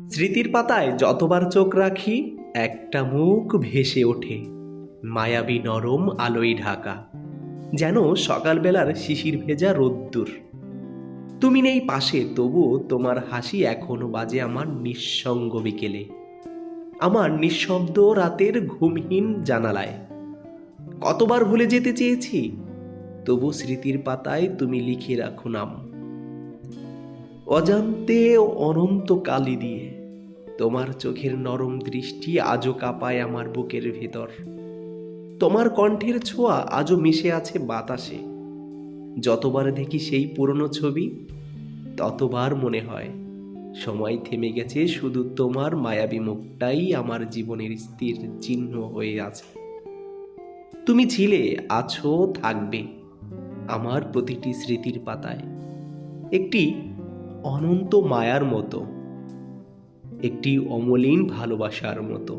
স্মৃতির পাতায় যতবার চোখ রাখি একটা মুখ ভেসে ওঠে, মায়াবী নরম আলোয় ঢাকা, যেন সকালবেলার শিশির ভেজা রোদ্দুর। তুমি নেই পাশে, তবুও তোমার হাসি এখনো বাজে আমার নিঃসঙ্গ বিকেলে, আমার নিঃশব্দ রাতের ঘুমহীন জানালায়। কতবার ভুলে যেতে চেয়েছি, তবু স্মৃতির পাতায় তুমি লিখে রাখো নাম, অজান্তে অনন্ত কালি দিয়ে। তোমার চোখের নরম দৃষ্টি আজও কাঁপায় আমার বুকের ভেতর, তোমার কণ্ঠের ছোঁয়া আজও মিশে আছে বাতাসে। যতবার দেখি সেই পুরনো ছবি, ততবার মনে হয় সময় থেমে গেছে, শুধু তোমার মায়াবী মুখটাই আমার জীবনের স্থির চিহ্ন হয়ে আছে। তুমি ছিলে, আছো, থাকবে আমার প্রতিটি স্মৃতির পাতায়, একটি অনন্ত মায়ার মতো, একটি অমলিন ভালোবাসার মতো।